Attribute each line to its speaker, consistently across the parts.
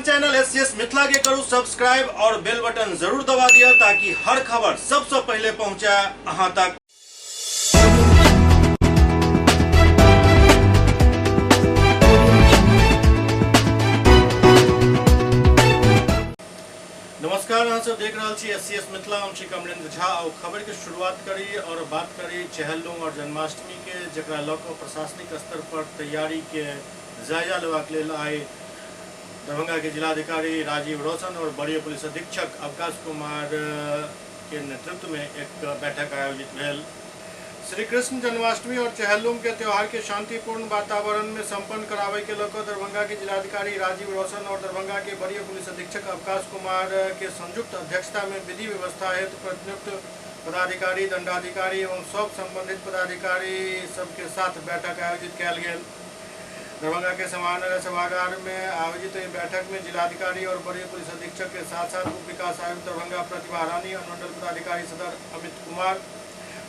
Speaker 1: अपन channel SCS Mithila के करू subscribe और बेल बटन जरूर दबा दिया ताकि हर खबर सबसे पहले पहुंचे अहां तक। नमस्कार, अहाँ सब देख रहा छी एससीएस मिथिला। हम श्री कमलेंद्र झा और खबर की शुरुआत करी और बात करी चहलम और जन्माष्टमी के, जरा लऽ प्रशासनिक स्तर पर तैयारी के जायजा लेबाक लेल आइ दरभंगा के जिलाधिकारी राजीव रोशन और वरीय पुलिस अधीक्षक अवकाश कुमार के नेतृत्व में एक बैठक आयोजित भेल। श्री कृष्ण जन्माष्टमी और चहलम के त्यौहार के शांतिपूर्ण वातावरण में संपन्न करावे के लेकर दरभंगा के जिलाधिकारी राजीव रोशन और दरभंगा के वरीय पुलिस अधीक्षक अवकाश कुमार के संयुक्त अध्यक्षता में विधि व्यवस्था हेतु प्रतिनियुक्त पदाधिकारी, दंडाधिकारी एवं सब संबंधित पदाधिकारी सबके साथ बैठक आयोजित किया गेल। दरभंगा के समाहरणालय सभागार में आयोजित बैठक में जिलाधिकारी और वरीय पुलिस अधीक्षक के साथ साथ उप विकास आयुक्त दरभंगा प्रतिभा रानी, अनुमंडल पदाधिकारी सदर अमित कुमार,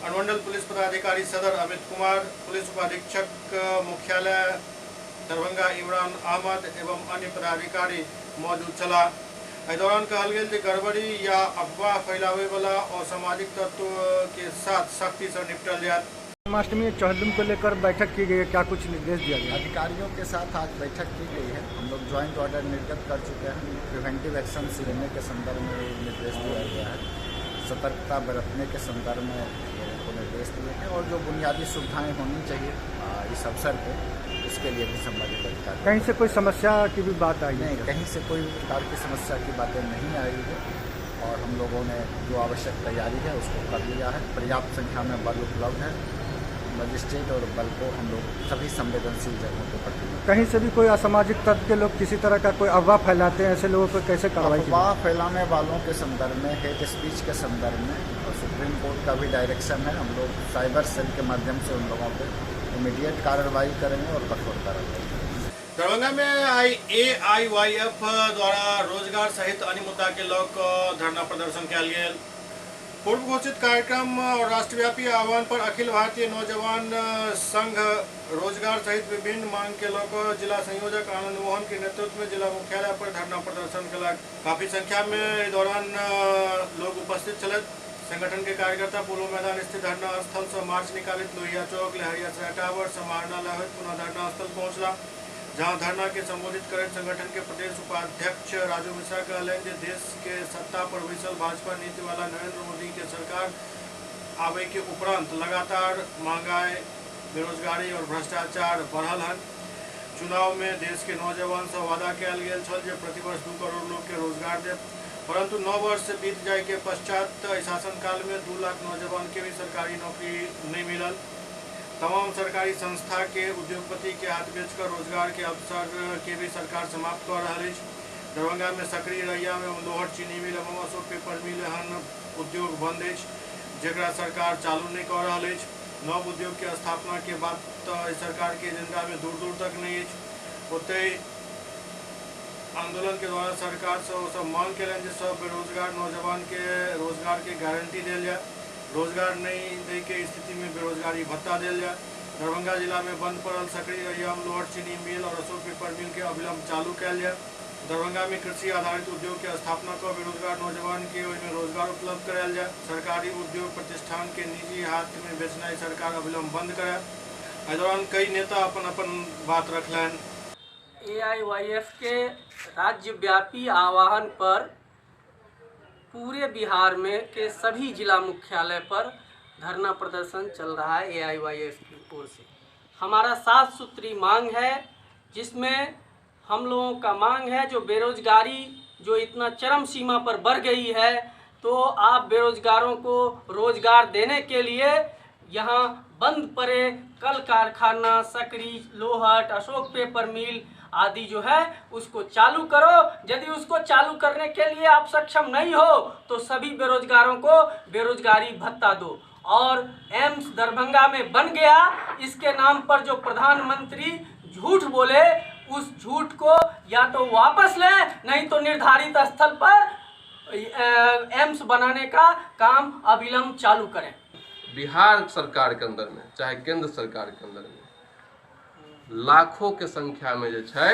Speaker 1: अनुमंडल पुलिस पदाधिकारी सदर अमित कुमार, पुलिस उपाधीक्षक मुख्यालय दरभंगा इमरान अहमद एवं अन्य पदाधिकारी मौजूद छला। एहि दौरान कहल गेल जे गड़बड़ी या अफवाह फैलावे वाला असामाजिक तत्व के साथ सख्ती से निपटल जाए।
Speaker 2: जन्माष्टमी चहलम को लेकर बैठक की गई है, क्या कुछ निर्देश दिया गया?
Speaker 3: अधिकारियों के साथ आज बैठक की गई है। हम लोग ज्वाइंट ऑर्डर निर्गत कर चुके हैं। प्रिवेंटिव एक्शन लेने के संदर्भ में निर्देश दिया गया है, सतर्कता बरतने के संदर्भ में लोगों को निर्देश दिए हैं और जो बुनियादी सुविधाएं होनी चाहिए इस अवसर पे, इसके लिए भी संबंधित अधिकारी।
Speaker 2: कहीं से कोई समस्या की भी बात आई
Speaker 3: नहीं, कहीं से कोई प्रकार की समस्या की बातें नहीं आई है और हम लोगों ने जो आवश्यक तैयारी है उसको कर लिया है। पर्याप्त संख्या में बल उपलब्ध है। मजिस्ट्रेट और बल को हम लोग सभी संवेदनशील जगहों पर पकड़े।
Speaker 2: कहीं से भी कोई असामाजिक तत्व के लोग किसी तरह का कोई अफवाह फैलाते हैं, ऐसे लोगों पर कैसे कार्रवाई की?
Speaker 3: अफवाह फैलाने वालों के संदर्भ में, हेट स्पीच के संदर्भ में और सुप्रीम कोर्ट का भी डायरेक्शन है। हम लोग साइबर सेल के माध्यम से उन लोगों पर इमीडिएट कार्रवाई करेंगे और कठोर कार्रवाई करेंगे।
Speaker 1: दरभंगा में आई AIYF द्वारा रोजगार सहित अन्य मुद्दा के लऽ धरना प्रदर्शन किया गेल। पूर्व घोषित कार्यक्रम और राष्ट्रव्यापी आह्वान पर अखिल भारतीय नौजवान संघ रोजगार सहित विभिन्न मांग के लेकर जिला संयोजक आनंद मोहन के नेतृत्व में जिला मुख्यालय पर धरना प्रदर्शन कल। काफी संख्या में इस दौरान लोग उपस्थित चले। संगठन के कार्यकर्ता पूर्व मैदान स्थित धरना स्थल से मार्च निकालित लोहिया चौक, लहरिया सराय टावर, समाहरणालय होइत पुनः धरना स्थल पहुंचला, जहां धरना के संबोधित कर संगठन के प्रदेश उपाध्यक्ष राजू मिश्रा कहलें जे देश के सत्ता पर बैसल भाजपा नीति वाला नरेंद्र मोदी के सरकार आवे के उपरांत लगातार महंगाई, बेरोजगारी और भ्रष्टाचार बढ़ल है। चुनाव में देश के नौजवान से वादा किया गेल छल जे प्रतिवर्ष 2 करोड़ लोग के रोजगार दे, परंतु 9 वर्ष से बीत जाए के पश्चात शासनकाल में 2 लाख नौजवान के भी सरकारी नौकरी नहीं मिलल। तमाम सरकारी संस्था के उद्योगपति के हाथ बेचकर रोजगार के अवसर के भी सरकार समाप्त कर रहा है। दरभंगा में सक्रिय रैया में लोहट चीनी मिल एवं अशोक पेपर मिल एहन उद्योग बंद है जरा सरकार चालू नहीं कर रहा है। नव उद्योग के स्थापना के बाद सरकार के एजेंडा में दूर दूर तक नहीं है। ओते आंदोलन के द्वारा सरकार से सब मांग के सब बेरोजगार नौजवान के रोजगार के गारंटी दिल जाए, रोजगार नहीं दे के स्थिति में बेरोजगारी भत्ता दिल जाए। दरभंगा जिला में बंद पड़ल सक्रिय रैया में लोहट चीनी मिल और अशोक पेपर मिल के अविलंब चालू किया जाए। दरभंगा में कृषि आधारित उद्योग के स्थापना कर बेरोजगार नौजवान के में रोजगार उपलब्ध करायल जाए। सरकारी उद्योग प्रतिष्ठान के निजी हाथ में बेचना सरकार अविलंब बंद करे। इस दौरान कई नेता अपन बात रखलन।
Speaker 4: AIYF के राज्यव्यापी आह्वान पर पूरे बिहार में के सभी जिला मुख्यालय पर धरना प्रदर्शन चल रहा है। AIYF की ओर से हमारा 7 सूत्री मांग है, जिसमें हम लोगों का मांग है जो बेरोजगारी जो इतना चरम सीमा पर बढ़ गई है, तो आप बेरोजगारों को रोजगार देने के लिए यहाँ बंद पड़े कल कारखाना, सकरी, लोहट, अशोक पेपर मिल आदि जो है उसको चालू करो। यदि उसको चालू करने के लिए आप सक्षम नहीं हो तो सभी बेरोजगारों को बेरोजगारी भत्ता दो। और एम्स दरभंगा में बन गया, इसके नाम पर जो प्रधानमंत्री झूठ बोले उस झूठ को या तो वापस ले, नहीं तो निर्धारित स्थल पर एम्स बनाने का काम अविलंब चालू करें।
Speaker 5: बिहार सरकार के अंदर में चाहे केंद्र सरकार के अंदर में लाखों के संख्या में जो है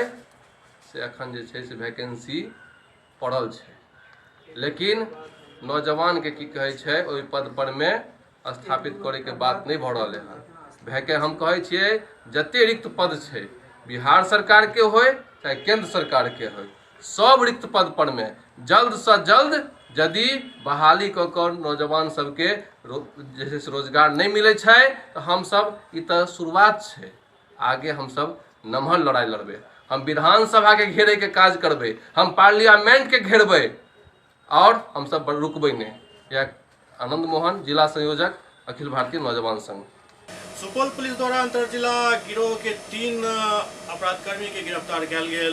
Speaker 5: से अखन जे छै से वैकेंसी पड़ल छै, लेकिन नौजवान के की कहै छै ओहि पद पर में स्थापित करे के बात नहीं भऽ रहल है। भैके हम कहै छियै जते रिक्त पद छै बिहार सरकार के होय चाहे केंद्र सरकार के होय, सब रिक्त पद पर में जल्द से जल्द यदि बहाली कऽ कऽ नौजवान सबके जे छै से रोजगार नहीं मिले छै तो हम सब ई तऽ शुरुआत छै, आगे हम सब नमहर लड़ाई लड़बे, हम विधानसभा के घेरे के काज करबे, हम पार्लियामेंट के घेरबे और हम सब रुकबे नहीं। यह आनंद मोहन, जिला संयोजक, अखिल भारतीय नौजवान संघ।
Speaker 1: सुपौल पुलिस द्वारा अंतर जिला गिरोह के 3 अपराधकर्मी के गिरफ्तार किया गया।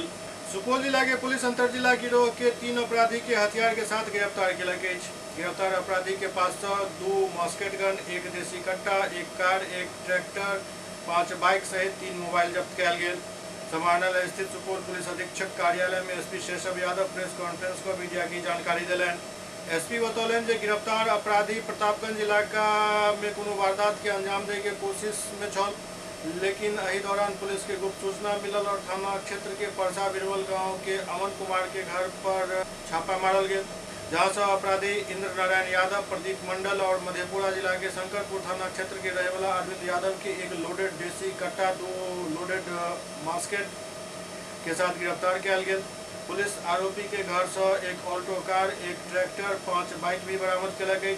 Speaker 1: सुपौल जिला के पुलिस अंतर जिला गिरोह के 3 अपराधी के हथियार के साथ गिरफ्तार किया गया। गिरफ्तार अपराधी के पास 2 मस्केट गन, 1 देसी कट्टा, 1 कार, 1 ट्रैक्टर, 5 बाइक सहित 3 मोबाइल जब्त किया गया। समाहरणालय स्थित सुपौल पुलिस अधीक्षक कार्यालय में एसपी शेषव यादव प्रेस कॉन्फ्रेंस को मीडिया की जानकारी दिलन। एसपी बतौलन जे गिरफ्तार अपराधी प्रतापगंज इलाका में कोनो वारदात के अंजाम दे के कोशिश में छल, लेकिन एही दौरान पुलिस के गुप्त सूचना मिलल और थाना क्षेत्र के परसा बिरवल गांव के अमन कुमार के घर पर छापा मारल गया, जहां से अपराधी इंद्र नारायण यादव, प्रदीप मंडल और मधेपुरा जिला के शंकरपुर थाना क्षेत्र के रहने वाला अरविंद यादव के 1 लोडेड देसी कट्टा, 2 लोडेड मास्केट के साथ गिरफ्तार किया गया। पुलिस आरोपी के घर से 1 ऑल्टो कार, 1 ट्रैक्टर, 5 बाइक भी बरामद किया गई।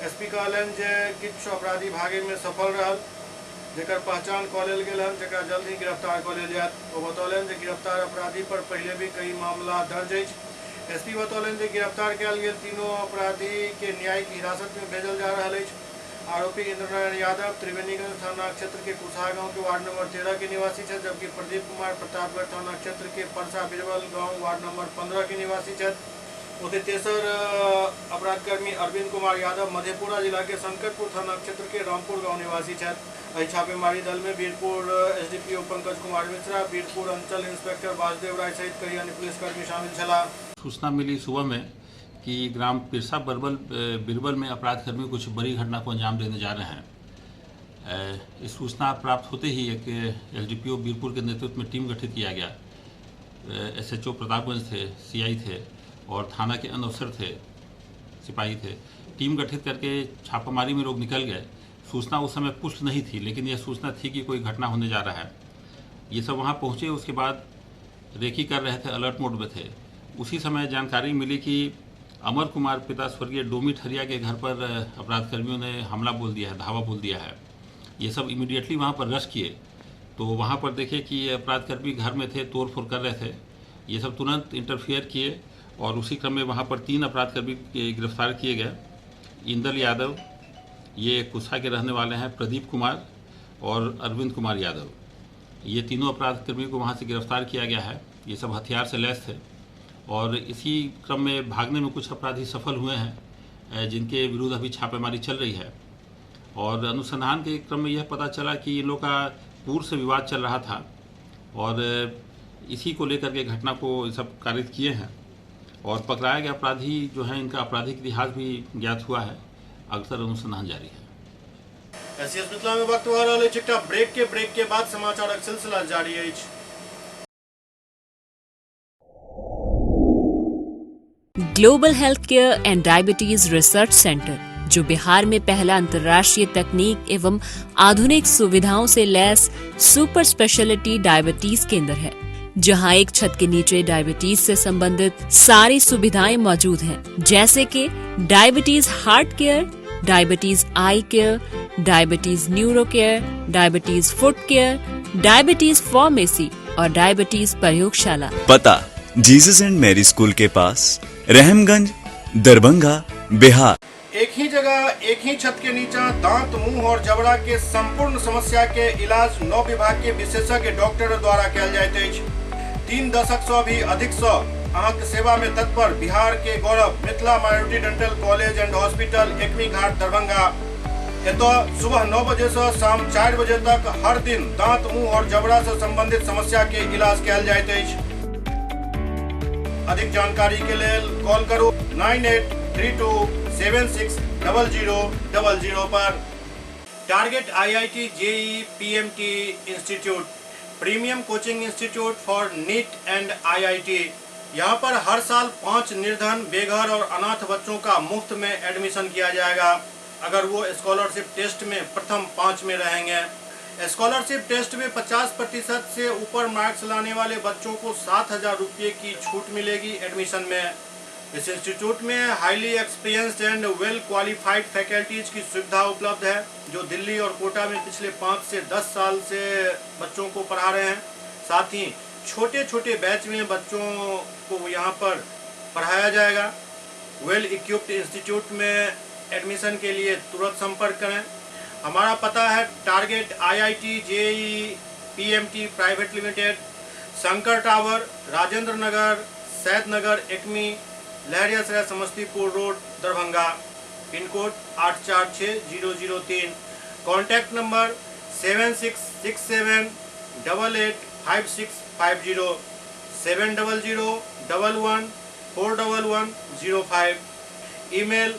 Speaker 1: एसपी कहलन जे किछु अपराधी भागे में सफल रहल, जेकर पहचान कऽ लेल गेल हन, जेकरा जल्द ही गिरफ्तार कऽ लेल जायत। वो बतौलन जे गिरफ्तार अपराधी पर पहले भी कई मामला दर्ज अछि। एसपी बतौलन जे गिरफ्तार कयल गेल तीनों अपराधी के न्यायिक हिरासत में भेजल जा रहल अछि। आरोपी इंद्र नारायण यादव त्रिवेणीगंज थाना क्षेत्र के कुशहा गांव के वार्ड नंबर 13 के निवासी है, जबकि प्रदीप कुमार प्रतापगढ़ थाना क्षेत्र के परसा बिरवल गांव वार्ड नंबर 15 के निवासी है। उधर तेसर अपराधकर्मी अरविंद कुमार यादव मधेपुरा जिला के शंकरपुर थाना क्षेत्र के रामपुर गांव निवासी है। एहि छापेमारी दल में बीरपुर एसडीपीओ पंकज कुमार मिश्रा, बीरपुर अंचल इंस्पेक्टर वासुदेव राय सहित कई अन्य पुलिसकर्मी शामिल छला।
Speaker 6: सूचना मिली सुबह में कि ग्राम पिरसा बिरबल में अपराधकर्मी कुछ बड़ी घटना को अंजाम देने जा रहे हैं। इस सूचना प्राप्त होते ही एक एसडीपीओ बीरपुर के नेतृत्व में टीम गठित किया गया। एसएचओ प्रतापगंज थे, सीआई थे और थाना के अन्य अफसर थे, सिपाही थे। टीम गठित करके छापामारी में लोग निकल गए। सूचना उस समय पुष्ट नहीं थी, लेकिन यह सूचना थी कि कोई घटना होने जा रहा है। ये सब वहाँ पहुँचे, उसके बाद रेकी कर रहे थे, अलर्ट मोड में थे। उसी समय जानकारी मिली कि अमर कुमार पिता स्वर्गीय डोमी ठरिया के घर पर अपराधकर्मियों ने हमला बोल दिया है, धावा बोल दिया है। ये सब इमीडिएटली वहाँ पर रश किए, तो वहाँ पर देखे कि अपराधकर्मी घर में थे, तोड़फोड़ कर रहे थे। ये सब तुरंत इंटरफियर किए और उसी क्रम में वहाँ पर 3 अपराधकर्मी गिरफ्तार किए गए। इंदल यादव, ये कुशा के रहने वाले हैं, प्रदीप कुमार और अरविंद कुमार यादव, ये तीनों अपराधकर्मी को वहाँ से गिरफ्तार किया गया है। ये सब हथियार से लैस थे और इसी क्रम में भागने में कुछ अपराधी सफल हुए हैं, जिनके विरुद्ध अभी छापेमारी चल रही है। और अनुसंधान के क्रम में यह पता चला कि इन लोगों का पूर्व से विवाद चल रहा था और इसी को लेकर के घटना को सब कारित किए हैं और पकड़ाया गया अपराधी जो है, इनका आपराधिक इतिहास भी ज्ञात हुआ है। अक्सर अनुसंधान जारी है।
Speaker 1: एसएस मिथिला में वक्त आ रहा है ब्रेक के बाद समाचारक सिलसिला जारी है।
Speaker 7: Global health care and diabetes research centre, जो बिहार में पहला अंतर्राष्ट्रीय तकनीक एवं आधुनिक सुविधाओं से लैस सुपर स्पेशलिटी डायबिटीज केंद्र है, जहां एक छत के नीचे डायबिटीज से संबंधित सारी सुविधाएं मौजूद हैं, जैसे कि diabetes heart care, diabetes eye care, diabetes neuro care, diabetes foot care, diabetes pharmacy और डायबिटीज प्रयोगशाला।
Speaker 8: पता जीसस एंड मैरी स्कूल के पास, रहमगंज, दरभंगा, बिहार।
Speaker 1: एक ही जगह, एक ही छत के नीचे दांत, मुंह और जबड़ा के संपूर्ण समस्या के इलाज 9 विभाग के विशेषज्ञ डॉक्टर द्वारा किया जाइत अछि। 3 दशक से भी अधिक से अहाँक सेवा में तत्पर बिहार के गौरव Mithila minority dental college and hospital, Ekmi Ghat, Darbhanga. एतो सुबह 9 बजे से शाम 4 बजे तक हर दिन दांत, मुंह और जबड़ा से संबंधित समस्या के इलाज किया जाइत अछि। अधिक जानकारी के लिए कॉल करो 9832760000 पर। Target IIT JEE PMT institute premium coaching institute for neat and IIT। यहाँ पर हर साल 5 निर्धन, बेघर और अनाथ बच्चों का मुफ्त में एडमिशन किया जाएगा अगर वो स्कॉलरशिप टेस्ट में प्रथम 5 में रहेंगे। स्कॉलरशिप टेस्ट में 50% से ऊपर मार्क्स लाने वाले बच्चों को 7,000 रुपये की छूट मिलेगी एडमिशन में। इस इंस्टीट्यूट में highly experienced and well qualified faculties की सुविधा उपलब्ध है जो दिल्ली और कोटा में पिछले 5 से 10 साल से बच्चों को पढ़ा रहे हैं। साथ ही छोटे छोटे बैच में बच्चों को यहाँ पर पढ़ाया जाएगा। वेल इक्विप्ड इंस्टीट्यूट में एडमिशन के लिए तुरंत संपर्क करें। हमारा पता है target IIT JEE PMT private limited, Shankar tower, Rajendra Nagar, Said Nagar, Ekmi, Laheriasarai, Samastipur road, Darbhanga. Pin code 846003। Contact number 7667885650 70011411105। Email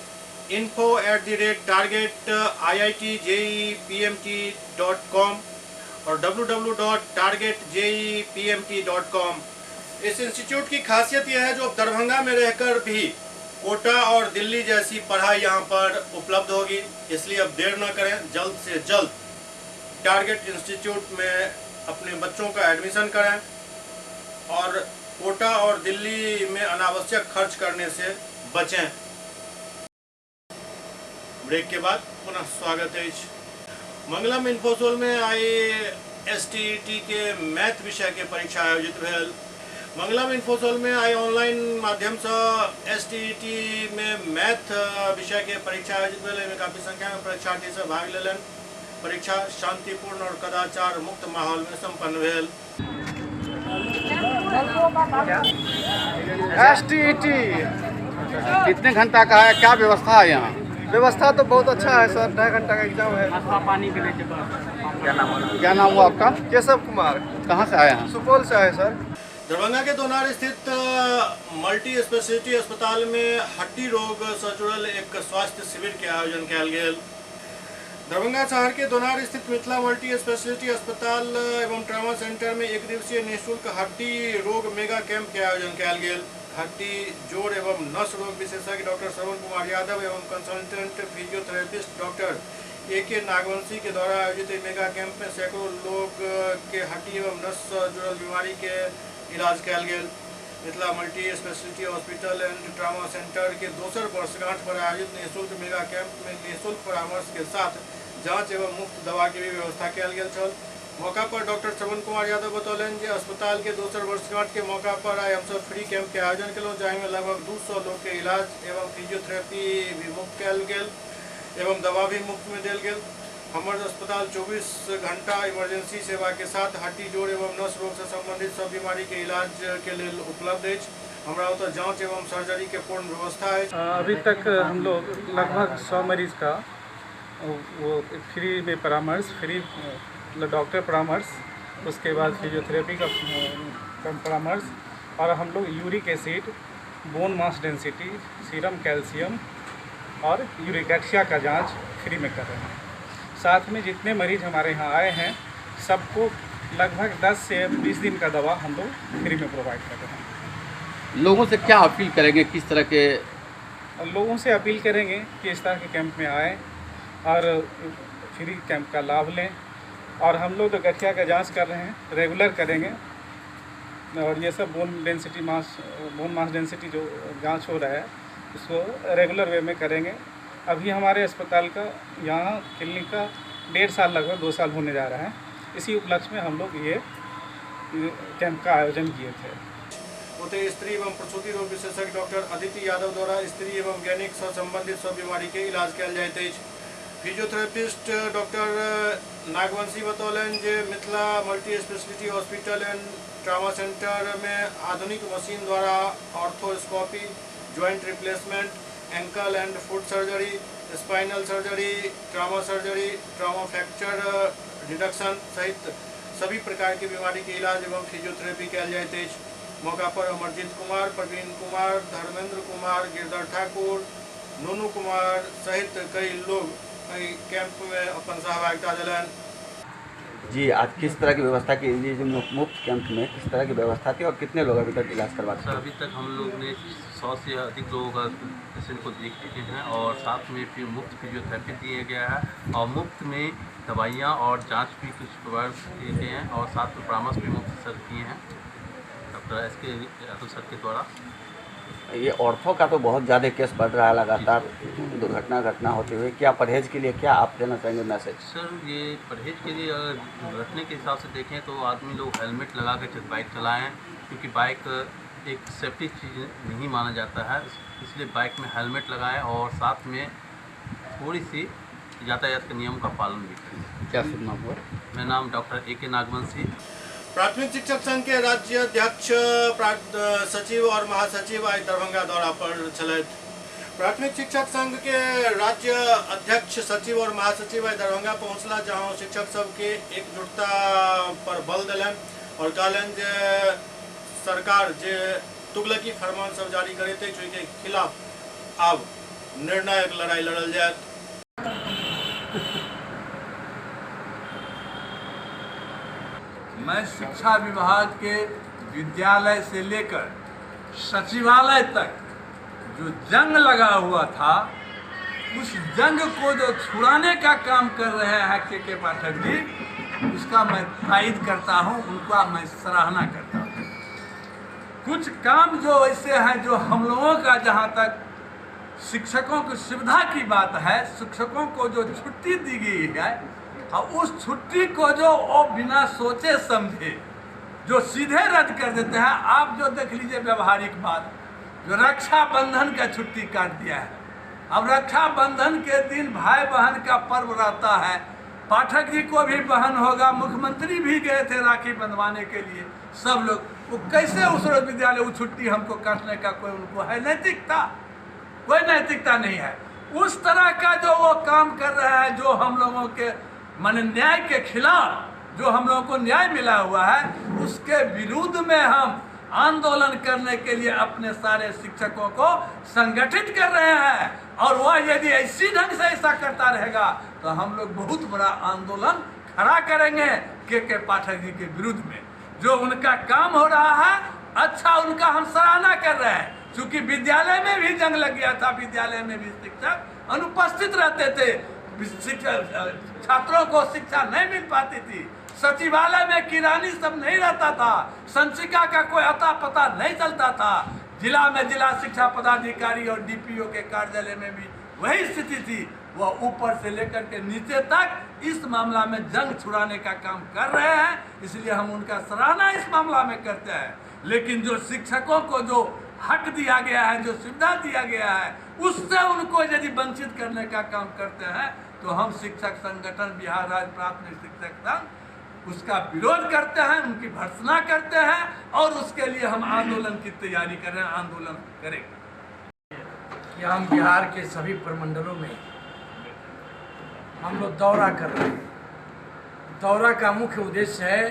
Speaker 1: info@target-iitjeepmt.com और www.targetjeepmt.com। इस इंस्टीट्यूट की खासियत यह है जो दरभंगा में रहकर भी कोटा और दिल्ली जैसी पढ़ाई यहाँ पर उपलब्ध होगी। इसलिए अब देर न करें, जल्द से जल्द टारगेट इंस्टीट्यूट में अपने बच्चों का एडमिशन करें और कोटा और दिल्ली में अनावश्यक खर्च करने से बचें। ब्रेक के बाद पुनः स्वागत है। मंगलम इन्फोसोल में STET के मैथ विषय के परीक्षा आयोजित भेल। मंगलम इन्फोसोल में ऑनलाइन माध्यम से STET में मैथ विषय के परीक्षा आयोजित भेल। एहिमे काफी संख्या में परीक्षार्थी सब भाग लेलन। परीक्षा शांतिपूर्ण और कदाचार मुक्त माहौल में संपन्न भेल।
Speaker 9: STET कितने घंटा का है, क्या व्यवस्था है यहाँ?
Speaker 2: व्यवस्था तो बहुत अच्छा है सर, 2.5 घंटा का एग्जाम है।
Speaker 9: क्या नाम हुआ आपका?
Speaker 2: केशव कुमार।
Speaker 9: कहाँ से आए हैं?
Speaker 2: सुपौल से आए सर।
Speaker 1: दरभंगा के दोनार स्थित मल्टी स्पेशलिटी अस्पताल में हड्डी रोग से जुड़ल एक स्वास्थ्य शिविर के आयोजन कयल गेल। दरभंगा शहर के दोनार स्थित मिथिला मल्टी स्पेशलिटी अस्पताल एवं ट्रामा सेंटर में 1 दिवसीय निःशुल्क हड्डी रोग मेगा कैंप के आयोजन कयल गेल। हड्डी, जोड़ एवं नस रोग विशेषज्ञ डॉक्टर श्रवण कुमार यादव एवं consultant physiotherapist doctor AK Nagvanshi के द्वारा आयोजित मेगा कैंप में सैकड़ों लोग के हड्डी एवं नस से जुड़ल बीमारी के इलाज कयल गेल। Mithila multi speciality hospital and trauma centre के 2 वर्षगांठ पर आयोजित निःशुल्क मेगा कैंप में निःशुल्क परामर्श के साथ जांच एवं मुफ्त दवा की भी व्यवस्था कयल गेल छल। मौका पर डॉक्टर श्रवण कुमार यादव बतौलन जे अस्पताल के 2 वर्षगांठ के मौका पर आइ हमसब फ्री कैंप के आयोजन केलहुँ, जाहिमे लगभग 200 लोग के इलाज एवं फिजियोथेरेपी भी मुफ्त कयल गेल एवं दवा भी मुफ्त में देल गेल। हमर अस्पताल 24 घंटा इमरजेंसी सेवा के साथ हड्डी, जोड़ एवं नस रोग से संबंधित सब बीमारी के इलाज के लिए उपलब्ध है। हमरा ओतऽ जांच एवं सर्जरी के पूर्ण व्यवस्था है।
Speaker 10: अभी तक हम लोग लगभग 100 मरीज का वो फ्री में परामर्श, फ्री डॉक्टर परामर्श, उसके बाद फिजियोथेरेपी का परामर्श, और हम लोग uric acid, bone mass density, serum calcium और यूरिकैक्सिया का जांच फ्री में कर रहे हैं। साथ में जितने मरीज हमारे यहाँ आए हैं सबको लगभग 10 से 20 दिन का दवा हम लोग फ्री में प्रोवाइड कर रहे हैं।
Speaker 9: लोगों से क्या अपील करेंगे, किस तरह के?
Speaker 10: लोगों से अपील करेंगे कि इस तरह के कैंप में आएँ और फ्री कैंप का लाभ लें। और हम लोग जो गठिया का जांच कर रहे हैं रेगुलर करेंगे, और ये सब बोन मास डेंसिटी जो जांच हो रहा है उसको रेगुलर वे में करेंगे। अभी हमारे अस्पताल का यहाँ क्लिनिक का 1.5 साल लगभग 2 साल होने जा रहा है। इसी उपलक्ष्य में हम लोग ये कैंप का आयोजन किए थे।
Speaker 1: ओते स्त्री एवं प्रसूति रोग विशेषज्ञ डॉक्टर अदिति यादव द्वारा स्त्री एवं गैनिक से संबंधित सब बीमारी के इलाज कयल जाइत अछि। फिजियोथेरेपिस्ट डॉक्टर नागवंशी बतौलन जे Mithila multi speciality hospital and trauma centre में आधुनिक मशीन द्वारा arthroscopy, joint replacement, ankle and foot surgery, spinal surgery, trauma fracture reduction सहित सभी प्रकार की बीमारी के इलाज एवं फिजियोथेरेपी कयल जाइत अछि। मौका पर अमरजीत कुमार, प्रवीण कुमार, धर्मेंद्र कुमार, गिरधर ठाकुर, नूनू कुमार सहित कई लोग कैंप में अपन सहभागिता दिलन।
Speaker 9: जी, आज किस तरह की व्यवस्था की, ये जो मुफ्त कैंप में किस तरह की व्यवस्था थी और कितने लोग अभी तक इलाज करवाते
Speaker 11: सर
Speaker 9: हैं?
Speaker 11: अभी तक हम लोग ने 100 से अधिक लोगों का पेशेंट को देख चुके हैं और साथ में फिर मुफ्त फिजियोथेरेपी दिया गया है और मुफ्त में दवाइयाँ और जांच भी कुछ प्रोवाइड किए गए हैं और साथ में परामर्श भी मुफ्त सर किए हैं डॉक्टर एस.के. यादव सर के द्वारा।
Speaker 9: ये ऑर्थो का तो बहुत ज़्यादा केस बढ़ रहा है लगातार, दुर्घटना होते हुए, क्या परहेज के लिए क्या आप देना चाहेंगे मैसेज?
Speaker 11: सर ये परहेज के लिए अगर रखने के हिसाब से देखें तो आदमी लोग हेलमेट लगा कर बाइक चलाएं, क्योंकि बाइक एक सेफ्टी चीज़ नहीं माना जाता है, इसलिए बाइक में हेलमेट लगाएं और साथ में थोड़ी सी यातायात के नियम का पालन भी करें।
Speaker 9: क्या सुनना हुआ?
Speaker 11: मेरा नाम डॉक्टर ए.के. नागवंशी।
Speaker 1: प्राथमिक शिक्षक संघ के राज्य अध्यक्ष सचिव और महासचिव आज दरभंगा दौरा पर छलैथ। प्राथमिक शिक्षक संघ के राज्य अध्यक्ष सचिव और महासचिव आज दरभंगा पहुँचला, जहाँ शिक्षक सबके एकजुटता पर बल दिलन और कहलन जे सरकार जे तुगलकी फरमान सब जारी करे थे के खिलाफ अब निर्णायक लड़ाई लड़ल जाए।
Speaker 12: मैं शिक्षा विभाग के विद्यालय से लेकर सचिवालय तक जो जंग लगा हुआ था, उस जंग को जो छुड़ाने का काम कर रहे हैं के पाठक जी, उसका मैं तायद करता हूं, उनका मैं सराहना करता हूं। कुछ काम जो ऐसे हैं जो हम लोगों का, जहां तक शिक्षकों की सुविधा की बात है, शिक्षकों को जो छुट्टी दी गई है और उस छुट्टी को जो वो बिना सोचे समझे जो सीधे रद्द कर देते हैं। आप जो देख लीजिए व्यवहारिक बात, जो रक्षाबंधन का छुट्टी काट दिया है। अब रक्षाबंधन के दिन भाई बहन का पर्व रहता है, पाठक जी को भी बहन होगा, मुख्यमंत्री भी गए थे राखी बंधवाने के लिए, सब लोग, वो कैसे उस विद्यालय वो छुट्टी हमको काटने का कोई उनको है नैतिकता? कोई नैतिकता नहीं है। उस तरह का जो वो काम कर रहे हैं, जो हम लोगों के माने न्याय के खिलाफ जो हम लोगों को न्याय मिला हुआ है, उसके विरुद्ध में हम आंदोलन करने के लिए अपने सारे शिक्षकों को संगठित कर रहे हैं। और वह यदि इसी ढंग से ऐसा करता रहेगा तो हम लोग बहुत बड़ा आंदोलन खड़ा करेंगे के पाठक जी के विरुद्ध में। जो उनका काम हो रहा है अच्छा, उनका हम सराहना कर रहे हैं। क्योंकि विद्यालय में भी जंग लग गया था, विद्यालय में भी शिक्षक अनुपस्थित रहते थे, छात्रों को शिक्षा नहीं मिल पाती थी, सचिवालय में किरानी सब नहीं रहता था, संचिका का कोई अता पता नहीं चलता था, जिला में जिला शिक्षा पदाधिकारी और डीपीओ के कार्यालय में भी वही स्थिति थी। वह ऊपर से लेकर के नीचे तक इस मामला में जंग छुड़ाने का काम कर रहे हैं, इसलिए हम उनका सराहना इस मामला में करते हैं। लेकिन जो शिक्षकों को जो हक दिया गया है, जो सुविधा दिया गया है, उससे उनको यदि वंचित करने का काम करते हैं तो हम शिक्षक संगठन बिहार राज्य प्राथमिक शिक्षक संघ उसका विरोध करते हैं, उनकी भर्त्सना करते हैं और उसके लिए हम आंदोलन की तैयारी कर रहे हैं, आंदोलन करेंगे।
Speaker 13: कि हम बिहार के सभी प्रमंडलों में हम लोग दौरा कर रहे हैं। दौरा का मुख्य उद्देश्य है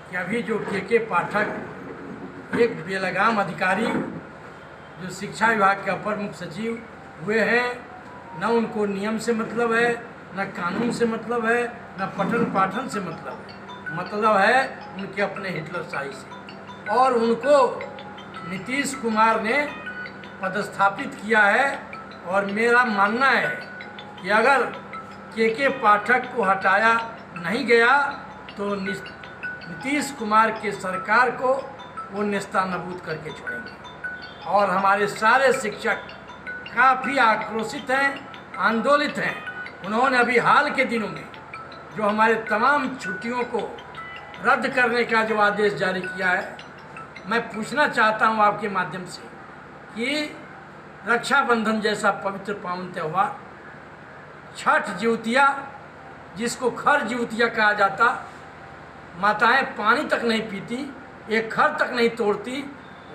Speaker 13: कि अभी जो के पाठक एक बेलगाम अधिकारी जो शिक्षा विभाग के अपर मुख्य सचिव हुए हैं, न उनको नियम से मतलब है, न कानून से मतलब है, न पठन पाठन से मतलब है उनके अपने हिटलरशाही से। और उनको नीतीश कुमार ने पदस्थापित किया है। और मेरा मानना है कि अगर के पाठक को हटाया नहीं गया तो नीतीश कुमार के सरकार को वो नेस्तानाबूद करके छोड़ेंगे। और हमारे सारे शिक्षक काफ़ी आक्रोशित हैं, आंदोलित हैं। उन्होंने अभी हाल के दिनों में जो हमारे तमाम छुट्टियों को रद्द करने का जो आदेश जारी किया है, मैं पूछना चाहता हूं आपके माध्यम से कि रक्षाबंधन जैसा पवित्र पावन त्यौहार, छठ ज्योतिया जिसको खर ज्योतिया कहा जाता, माताएं पानी तक नहीं पीती, एक खर तक नहीं तोड़ती,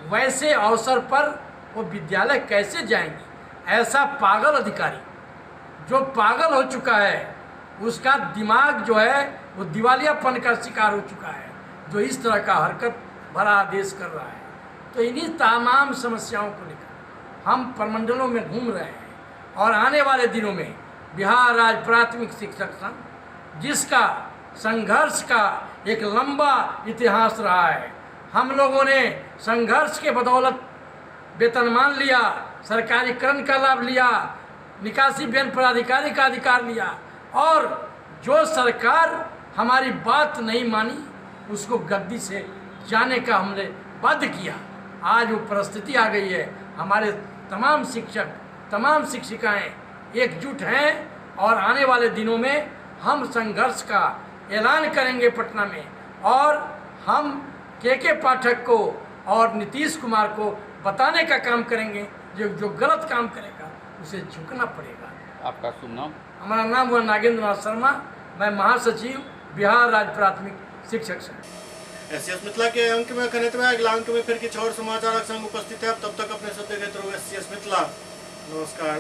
Speaker 13: वैसे अवसर पर वो विद्यालय कैसे जाएंगी? ऐसा पागल अधिकारी जो पागल हो चुका है, उसका दिमाग जो है वो दिवालियापन का शिकार हो चुका है, जो इस तरह का हरकत भरा आदेश कर रहा है। तो इन्हीं तमाम समस्याओं को लेकर हम प्रमंडलों में घूम रहे हैं और आने वाले दिनों में बिहार राज्य प्राथमिक शिक्षक संघ, जिसका संघर्ष का एक लंबा इतिहास रहा है। हम लोगों ने संघर्ष के बदौलत वेतनमान लिया, सरकारीकरण का लाभ लिया, निकासी व्यय पदाधिकारी का अधिकार लिया, और जो सरकार हमारी बात नहीं मानी उसको गद्दी से जाने का हमने बाध्य किया। आज वो परिस्थिति आ गई है, हमारे तमाम शिक्षक, तमाम शिक्षिकाएं एकजुट हैं और आने वाले दिनों में हम संघर्ष का ऐलान करेंगे पटना में, और हम के पाठक को और नीतीश कुमार को बताने का काम करेंगे। जो गलत काम करेगा उसे झुकना पड़ेगा।
Speaker 9: आपका शुभ नाम?
Speaker 13: हमारा नाम हुआ नागेंद्र नाथ शर्मा, मैं महासचिव बिहार राज्य प्राथमिक शिक्षक संघ।
Speaker 1: एससीएस मिथिला के अंक में खनित में अगला अंक में फिर कुछ और समाचार संग उपस्थित है। तब तक अपने सब देखते रहो एससीएस मिथिला। नमस्कार।